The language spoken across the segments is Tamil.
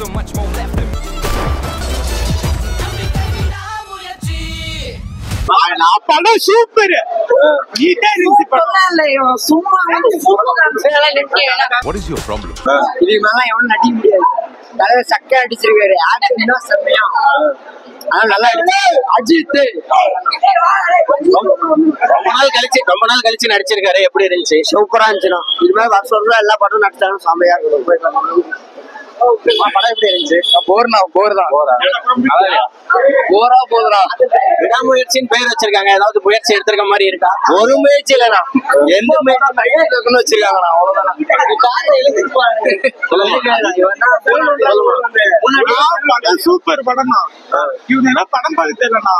so much more left in me. படம் super. What is your problem? இதுக்கு மேல எவனும் நடிக்க முடியாது. தலைவர் சக்கை அடிச்சிருக்காரு. ஆக்ஷன் தான் செம்மையா. ஆனா நல்லா இருக்கு. அஜித் ரொம்ப நாள் கழிச்சு நடிச்சிருக்காரு. எப்படி இருந்துச்சு? சூப்பரா இருந்துச்சுண்ணா. இது மாதிரி வருஷம் எல்லா படமும் நடிச்சாலும் செம்மையா இருக்கும். படம் எப்படி இருந்துச்சு? போர் தான் போதுடா. விடாமுயற்சின்னு பேர் வச்சிருக்காங்க. ஏதாவது முயற்சி எடுத்திருக்க மாதிரி இருக்கா? ஒரு முயற்சி இல்லண்ணா. எந்த முயற்சி வச்சிருக்காங்கண்ணா. அவ்வளவுதான். சூப்பர் படம் தான். இவங்க படம் பார்த்து தெரியலண்ணா.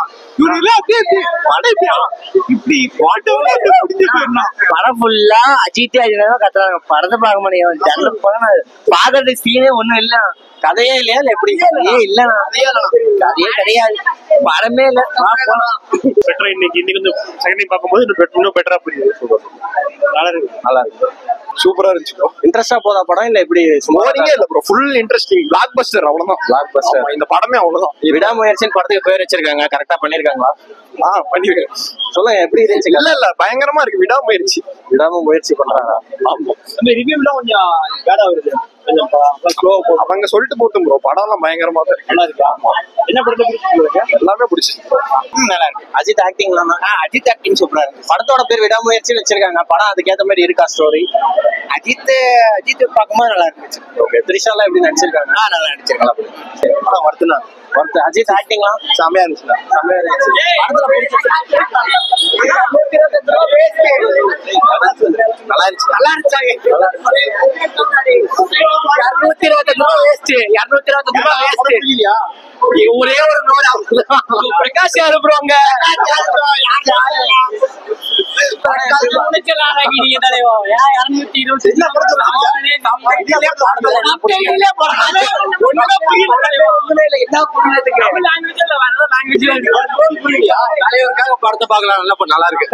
படம் ஃபுல்லா அஜித் கத்துறாங்க. படத்தை பார்க்க முடியும். பாக்குறது சீனே ஒண்ணும் இல்ல. கதையே இல்லையா? இல்ல எப்படி? இல்லண்ணா. கதையே கிடையாது. படமே இல்ல. பெட்டரா இன்னைக்கு வந்து செகண்ட் டைம் பார்க்கும்போது இன்னும் பெட்டரா புரியுது. நல்லா இருக்கு. சூப்பரா இருந்துச்சு. இன்ட்ரெஸ்டா போதா படம் இல்ல எப்படி? போரிங்கே இல்ல bro. Full interesting. Blockbuster. அவ்வளவுதான். Blockbuster. இந்த படமே அவ்வளவுதான். விடாமுயற்சின்னு படத்துக்கு பேர் வச்சிருக்காங்க. கரெக்டா பண்ணிருக்காங்களா? பண்ணிருக்கேன். சொல்லுங்க எப்படி இருந்துச்சு? இல்ல பயங்கரமா இருக்கு. விடாமுயற்சி. விடாம முயற்சி பண்றாங்க. ஆமா. அந்த ரிவ்யூலாம் கொஞ்சம் பேடா வருது. அவங்க சொல்லிட்டு போட்டும் ப்ரோ. படம் எல்லாம் பயங்கரமா தான் நல்லா இருக்கு. என்ன படத்தை பிடிச்சிருக்கு? எல்லாமே பிடிச்சிருக்கு. நல்லா இருக்கு. அஜித் ஆக்டிங் அஜித் ஆக்டிங் சூப்பரா இருக்கு. படத்தோட பேர் விடாமுயற்சி வச்சிருக்காங்க. படம் அதுக்கேற்ற மாதிரி இருக்கா ஸ்டோரி? அஜித் பார்க்கும்போது நல்லா இருந்துச்சு. ஓகே. த்ரிஷாலாம் எப்படி நடிச்சிருக்காங்க? நல்லா நடிச்சிருக்கலாம். படம் வருதுண்ணா. அஜித் ஆக்டிங்லாம் செமையா இருந்துச்சுண்ணா. செம்மையா இருந்துச்சு. படத்துல நல்லா இருந்துச்சு. நல்லா இருந்துச்சாங்க. 220 வேஸ்ட். 220 வேஸ்ட். ஒரே ஒரு பிரகாஷ் யாரு ப்ரோங்க. படத்தை பார்க்கலாம். நல்லா இருக்கு.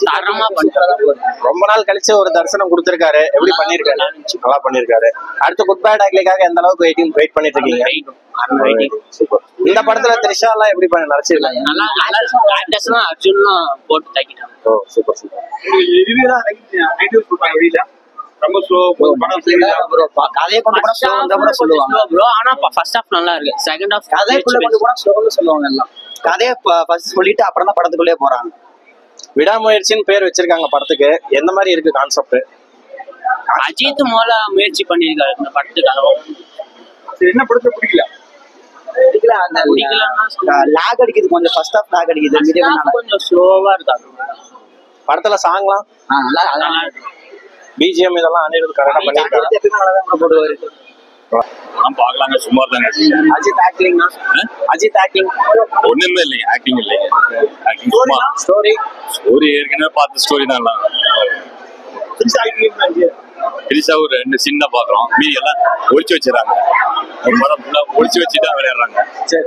தரமா பண்றதா. ரொம்ப நாள் கழிச்சு ஒரு தரிசனம் கொடுத்திருக்காரு. எப்படி பண்ணிருக்காரு? நல்லா பண்ணிருக்காரு. அடுத்து குட் பேட் அக்லிக்காக எந்த அளவுக்கு வெயிட் பண்ணிட்டு இருக்கீங்க? சூப்பர். இந்த படத்துல த்ரிஷா எல்லாம் எப்படி பண்ணி நடிச்சிருக்காங்க? நல்லா அர்ஜுன்லாம் போட்டு தாக்கிட்டாங்க. ஓ சூப்பர் சூப்பர். ரொம்ப ஸ்லோ படம். கதையை கொண்டு போனா ஸ்லோ வந்தா கூட சொல்லுவாங்க ப்ரோ. ஆனா ஃபர்ஸ்ட் ஹாஃப் நல்லா இருக்கு. செகண்ட் ஹாஃப் கதைக்குள்ள கொண்டு போனா ஸ்லோன்னு சொல்லுவாங்க. எல்லாம் கதையை ஃபர்ஸ்ட் சொல்லிட்டு அப்புறம் தான் படத்துக்குள்ளே போறாங்க. விடாமுயற்சின்னு பேர் வச்சிருக்காங்க படத்துக்கு. எந்த மாதிரி இருக்கு கான்செப்ட்? அஜித் மூல முயற்சி பண்ணிருக்காரு இந்த படத்துக்கு. என்ன படத்தை பிடிக்கல? லாக் அடிக்குது கொஞ்சம். ஃபர்ஸ்ட் ஹாஃப் லாக் அடிக்குது. கொஞ்சம் ஸ்லோவா இருக்காங்க. படத்துல சாங்லாம் நல்லா இருக்கு. பிஜிஎம் இதெல்லாம் அனிருத் கரெக்டா பண்ணிருக்காரு. பாக்கலாங்க. சும்மா தாங்க. அஜித் ஆக்டிங் அஜித் ஆக்டிங் ஒண்ணுமே இல்லைங்க. ஆக்டிங் இல்லைங்க. ஆக்டிங் சும்மா. ஸ்டோரி ஏற்கனவே பார்த்த ஸ்டோரி தான். பெருசா ஒரு 2 சின்ன பாக்குறோம். மீதி எல்லாம் ஒழிச்சு வச்சிடறாங்க. படம் ஃபுல்லா ஒழிச்சு வச்சுதான் விளையாடுறாங்க. சரி.